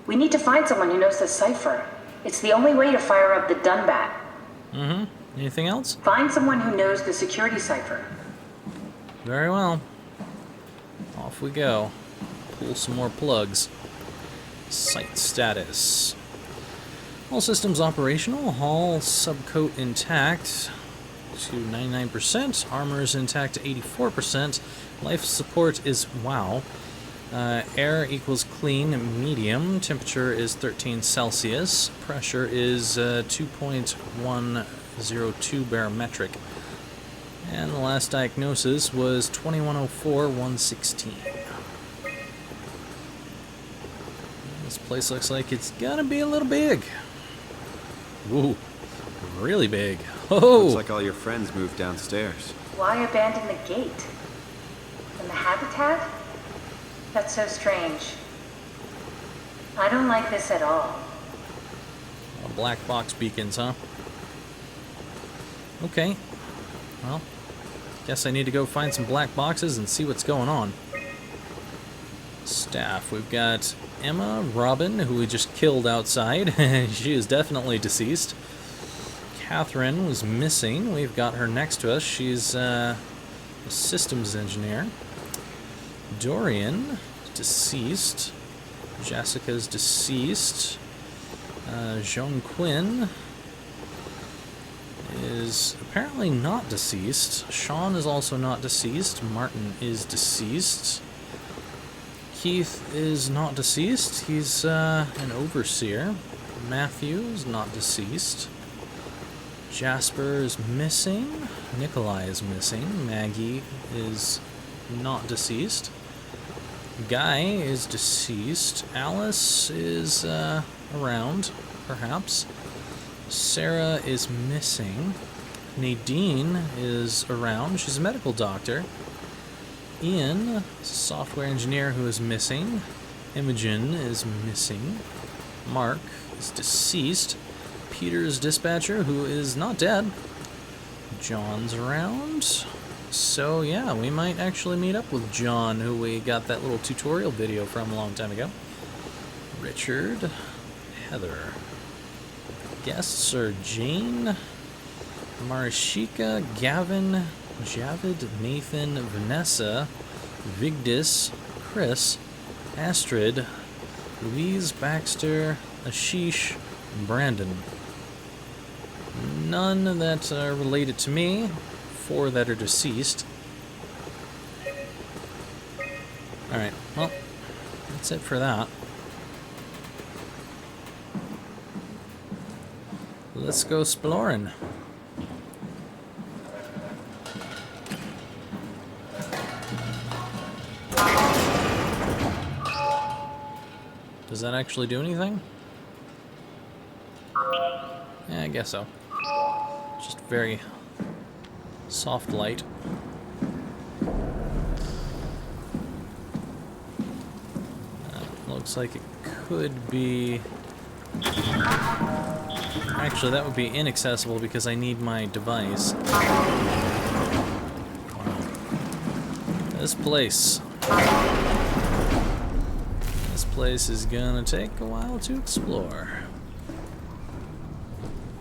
We need to find someone who knows the cipher. It's the only way to fire up the Dunbat. Mm-hmm. Anything else? Find someone who knows the security cipher. Very well. Off we go. Pull some more plugs. Site status. All systems operational. Hull subcoat intact to 99%. Armor is intact to 84%. Life support is wow. Air equals clean, medium. Temperature is 13 Celsius. Pressure is 2.102 barometric. And the last diagnosis was 2104-116. This place looks like it's gonna be a little big. Ooh, really big. Oh! Looks like all your friends moved downstairs. Why abandon the gate? And the habitat? That's so strange. I don't like this at all. Black box beacons, huh? Okay. Well, guess I need to go find some black boxes and see what's going on. Staff. We've got Emma, Robin, who we just killed outside. She is definitely deceased. Catherine was missing. We've got her next to us. She's a systems engineer. Dorian, deceased. Jessica's deceased. Joan Quinn is apparently not deceased. Sean is also not deceased. Martin is deceased. Keith is not deceased. He's an overseer. Matthew is not deceased. Jasper is missing. Nikolai is missing. Maggie is not deceased. Guy is deceased. Alice is around, perhaps. Sarah is missing. Nadine is around. She's a medical doctor. Ian, a software engineer who is missing. Imogen is missing. Mark is deceased. Peter's dispatcher, who is not dead. John's around. So yeah, we might actually meet up with John, who we got that little tutorial video from a long time ago. Richard, Heather. Guests are Jane, Marishika, Gavin, Javid, Nathan, Vanessa, Vigdis, Chris, Astrid, Louise, Baxter, Ashish, and Brandon. None that are related to me. 4 that are deceased. Alright, well, that's it for that. Let's go exploring. Does that actually do anything? Yeah, I guess so. Just very soft light. Looks like it could be... Actually, that would be inaccessible because I need my device. Wow. This place. This place is gonna take a while to explore.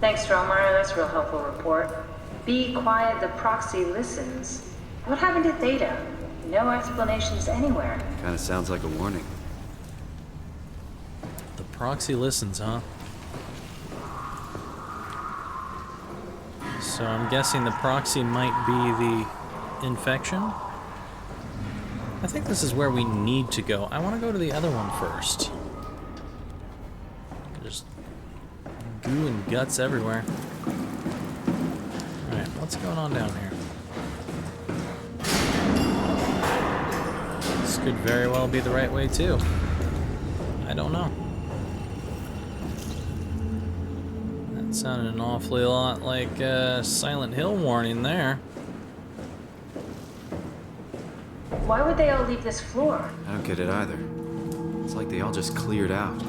Thanks, Dromar. That's a real helpful report. Be quiet, the proxy listens. What happened to Theta? No explanations anywhere. Kinda sounds like a warning. The proxy listens, huh? So I'm guessing the proxy might be the infection? I think this is where we need to go. I want to go to the other one first. Just goo and guts everywhere. Alright, what's going on down here? This could very well be the right way too. I don't know. That sounded an awfully lot like a Silent Hill warning there. Why would they all leave this floor? I don't get it either. It's like they all just cleared out.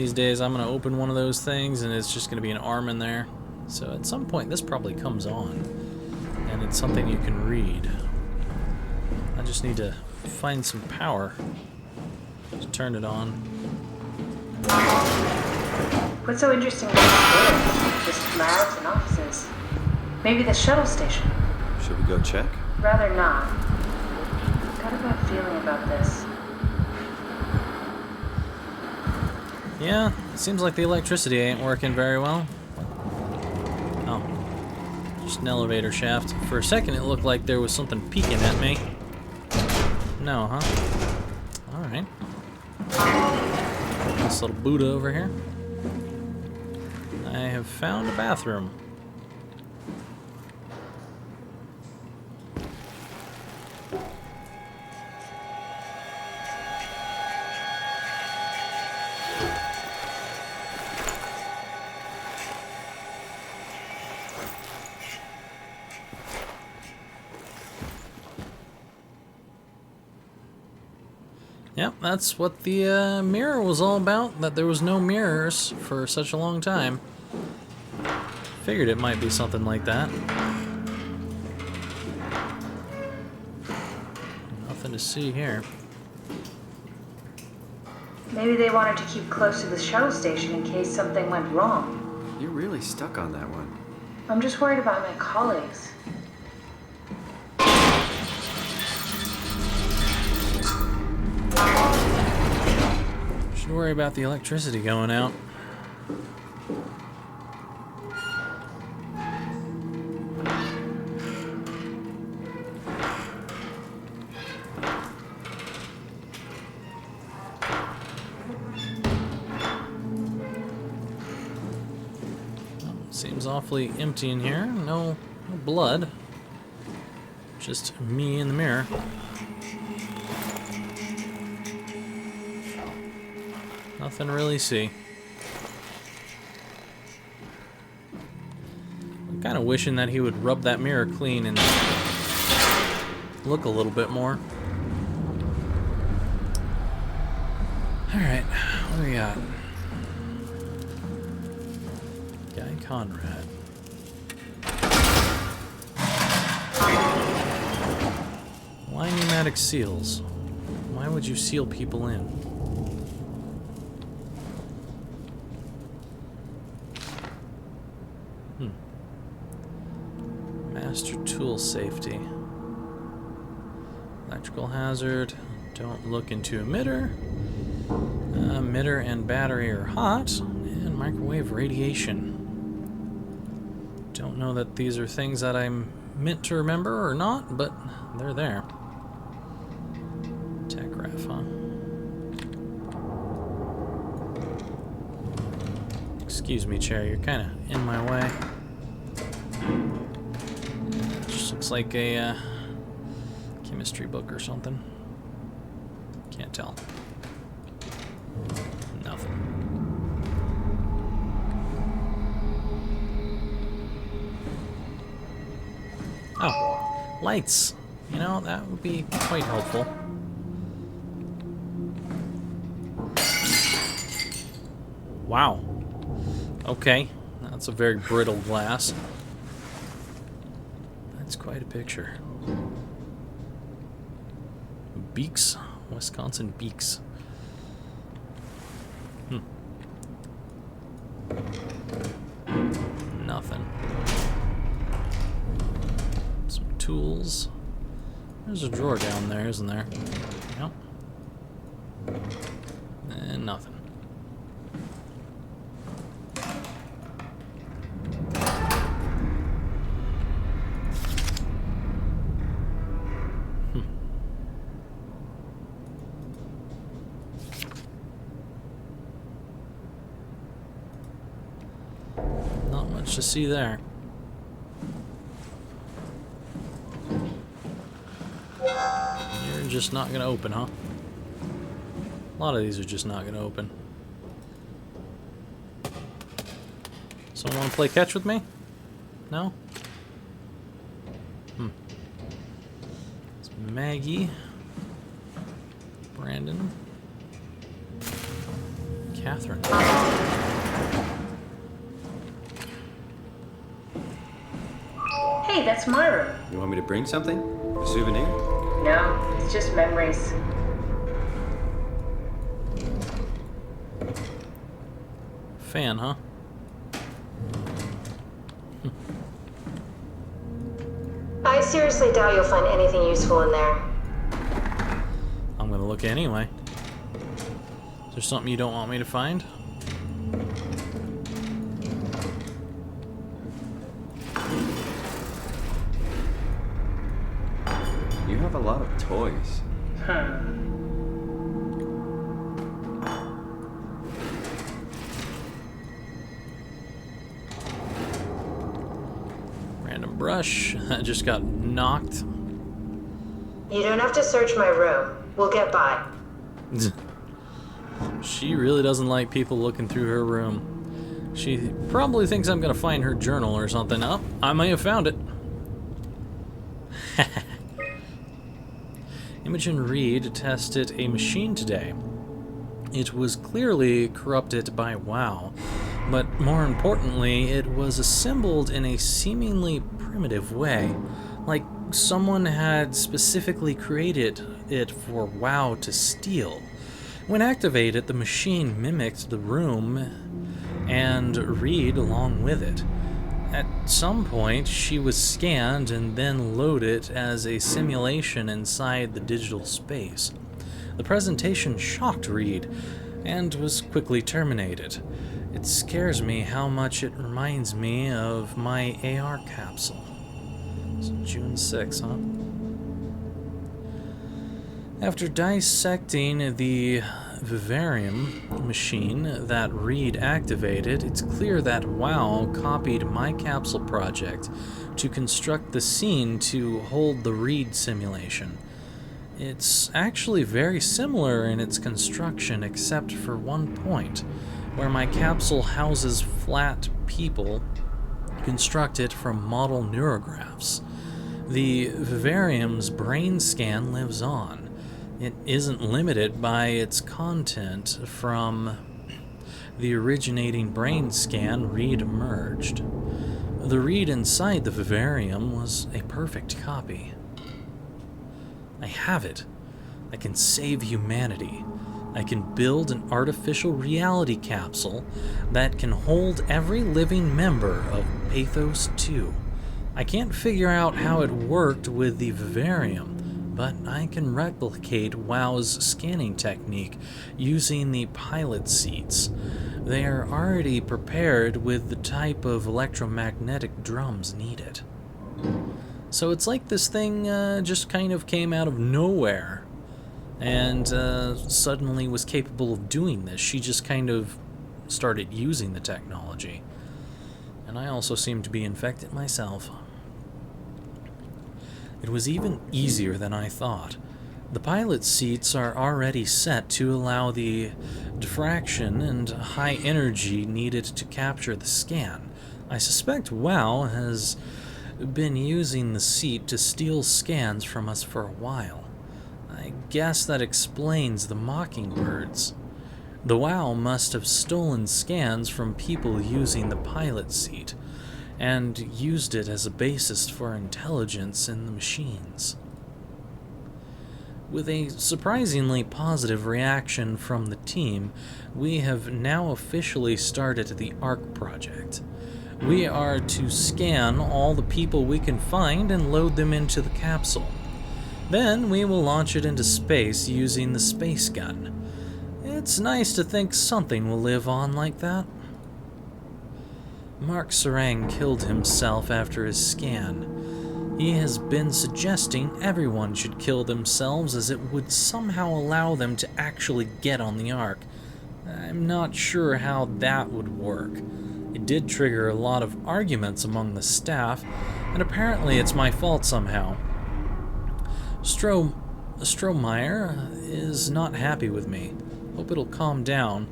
these days I'm going to open one of those things and it's just going to be an arm in there. So at some point this probably comes on. And it's something you can read. I just need to find some power to turn it on. What's so interesting about this building? Just labs and offices. Maybe the shuttle station. Should we go check? Rather not. I've got a bad feeling about this. Yeah, seems like the electricity ain't working very well. Oh, just an elevator shaft. For a second it looked like there was something peeking at me. No, huh? Alright. This little Buddha over here. I have found a bathroom. Yep, that's what the mirror was all about, that there was no mirrors for such a long time. Figured it might be something like that. Nothing to see here. Maybe they wanted to keep close to the shuttle station in case something went wrong. You're really stuck on that one. I'm just worried about my colleagues. Should worry about the electricity going out. Seems awfully empty in here. No blood. Just me in the mirror. Nothing to really see. I'm kind of wishing that he would rub that mirror clean and look a little bit more. Alright, what do we got? Guy Conrad. Why pneumatic seals? Why would you seal people in? Master tool safety. Electrical hazard. Don't look into emitter. Emitter and battery are hot. And microwave radiation. Don't know that these are things that I'm meant to remember or not, but they're there. Tachraph, huh? Excuse me, chair, you're kind of in my way. Just looks like a chemistry book or something. Can't tell. Nothing. Oh, lights. You know, that would be quite helpful. Wow. Okay, that's a very brittle glass. That's quite a picture. Beaks, Wisconsin beaks. Nothing. Some tools. There's a drawer down there, isn't there? Yep. And nothing. Not much to see there. You're just not gonna open, huh? A lot of these are just not gonna open. Someone wanna play catch with me? No? It's Maggie. Brandon. Catherine. Hey, that's my room. You want me to bring something? A souvenir? No, it's just memories. Fan, huh? I seriously doubt you'll find anything useful in there. I'm gonna look anyway. Is there something you don't want me to find? You have a lot of toys. Random brush. I just got knocked. You don't have to search my room. We'll get by. She really doesn't like people looking through her room. She probably thinks I'm gonna find her journal or something. Oh, I may have found it. Imogen Reed tested a machine today. It was clearly corrupted by WoW, but more importantly, it was assembled in a seemingly primitive way, like someone had specifically created it for WoW to steal. When activated, the machine mimicked the room and Reed along with it. At some point, she was scanned and then loaded as a simulation inside the digital space. The presentation shocked Reed and was quickly terminated. It scares me how much it reminds me of my AR capsule. It's June 6th, huh? After dissecting the vivarium machine that Reed activated, it's clear that WoW copied my capsule project to construct the scene to hold the Reed simulation. It's actually very similar in its construction except for one point, where my capsule houses flat people constructed from model neurographs. The vivarium's brain scan lives on. It isn't limited by its content from the originating brain scan Reed merged. The Reed inside the vivarium was a perfect copy. I have it. I can save humanity. I can build an artificial reality capsule that can hold every living member of Pathos 2. I can't figure out how it worked with the vivarium, but I can replicate WoW's scanning technique using the pilot seats. They are already prepared with the type of electromagnetic drums needed. So it's like this thing just kind of came out of nowhere and suddenly was capable of doing this. She just kind of started using the technology. And I also seem to be infected myself. It was even easier than I thought. The pilot seats are already set to allow the diffraction and high energy needed to capture the scan. I suspect WoW has been using the seat to steal scans from us for a while. I guess that explains the mockingbirds. The WoW must have stolen scans from people using the pilot seat, and used it as a basis for intelligence in the machines. With a surprisingly positive reaction from the team, we have now officially started the ARC project. We are to scan all the people we can find and load them into the capsule. Then we will launch it into space using the space gun. It's nice to think something will live on like that. Mark Sarang killed himself after his scan. He has been suggesting everyone should kill themselves as it would somehow allow them to actually get on the Ark. I'm not sure how that would work. It did trigger a lot of arguments among the staff, and apparently it's my fault somehow. Strohmeyer is not happy with me. Hope it'll calm down.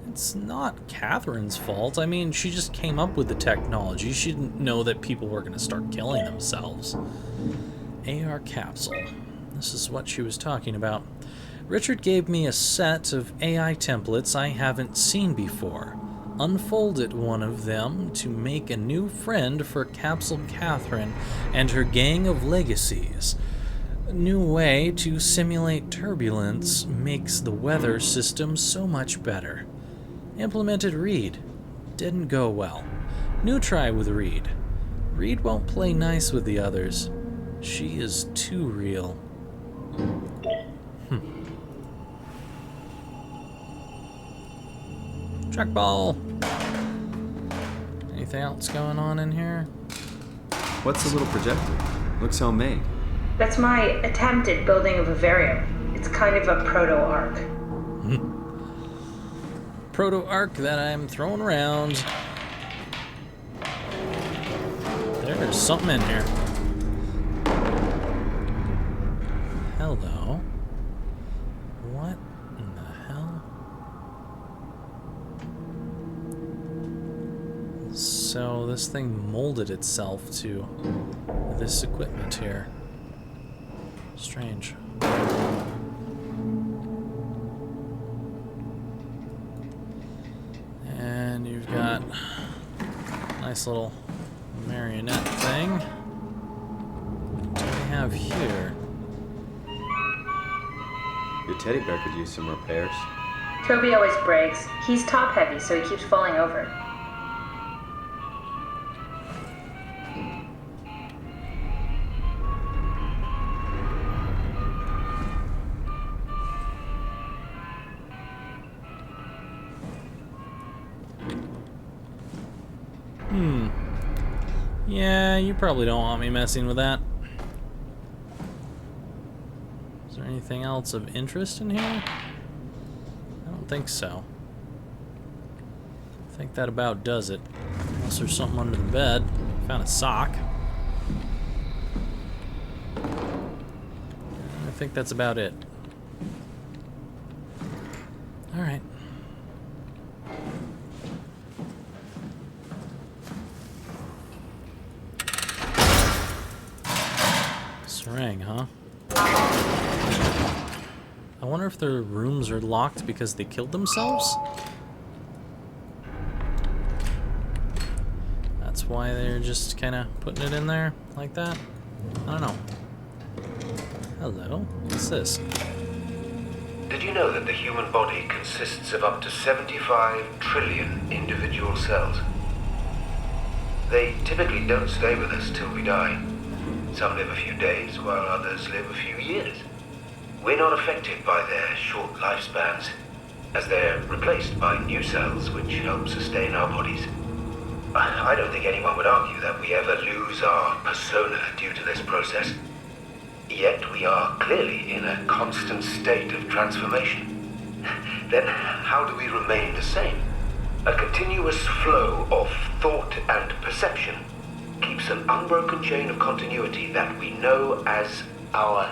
It's not Catherine's fault. I mean, she just came up with the technology. She didn't know that people were going to start killing themselves. AR capsule. This is what she was talking about. Richard gave me a set of AI templates I haven't seen before. Unfolded one of them to make a new friend for Capsule Catherine and her gang of legacies. A new way to simulate turbulence makes the weather system so much better. Implemented Reed. Didn't go well. New try with Reed. Reed won't play nice with the others. She is too real. Trackball. Anything else going on in here? What's the little projector? Looks homemade. That's my attempt at building a vivarium. It's kind of a proto-arc. Proto-arc that I'm throwing around. There's something in here. Hello. What in the hell? So this thing molded itself to this equipment here. Strange. And you've got a nice little marionette thing. What do we have here? Your teddy bear could use some repairs. Toby always breaks. He's top heavy, so he keeps falling over. Yeah, you probably don't want me messing with that. Is there anything else of interest in here? I don't think so. I think that about does it. Unless there's something under the bed. Found a sock. I think that's about it. Alright. Serang, huh? I wonder if their rooms are locked because they killed themselves? That's why they're just kind of putting it in there like that? I don't know. Hello? What's this? Did you know that the human body consists of up to 75 trillion individual cells? They typically don't stay with us till we die. Some live a few days, while others live a few years. We're not affected by their short lifespans, as they're replaced by new cells which help sustain our bodies. I don't think anyone would argue that we ever lose our persona due to this process. Yet we are clearly in a constant state of transformation. Then how do we remain the same? A continuous flow of thought and perception keeps an unbroken chain of continuity that we know as our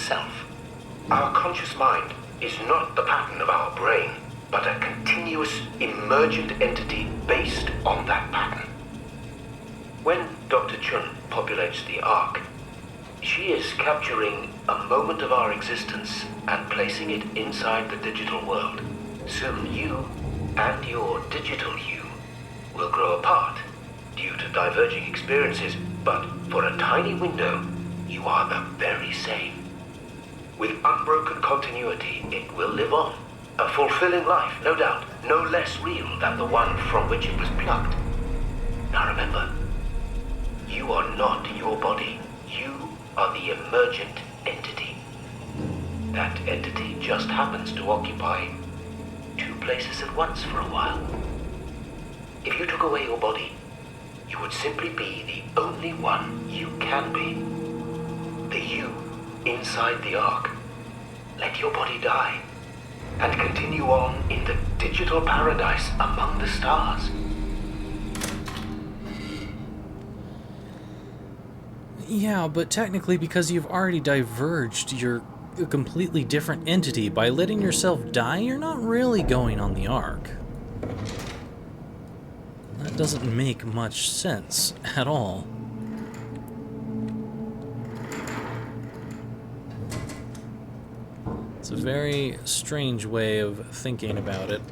self. Our conscious mind is not the pattern of our brain, but a continuous emergent entity based on that pattern. When Dr. Chun populates the Ark, she is capturing a moment of our existence and placing it inside the digital world. Soon you and your digital you will grow apart due to diverging experiences, but for a tiny window, you are the very same. With unbroken continuity, it will live on. A fulfilling life, no doubt, no less real than the one from which it was plucked. Now remember, you are not your body. You are the emergent entity. That entity just happens to occupy two places at once for a while. If you took away your body, you would simply be the only one you can be. The you inside the Ark. Let your body die and continue on in the digital paradise among the stars. Yeah, but technically because you've already diverged, you're a completely different entity. By letting yourself die, you're not really going on the Ark. That doesn't make much sense at all. It's a very strange way of thinking about it.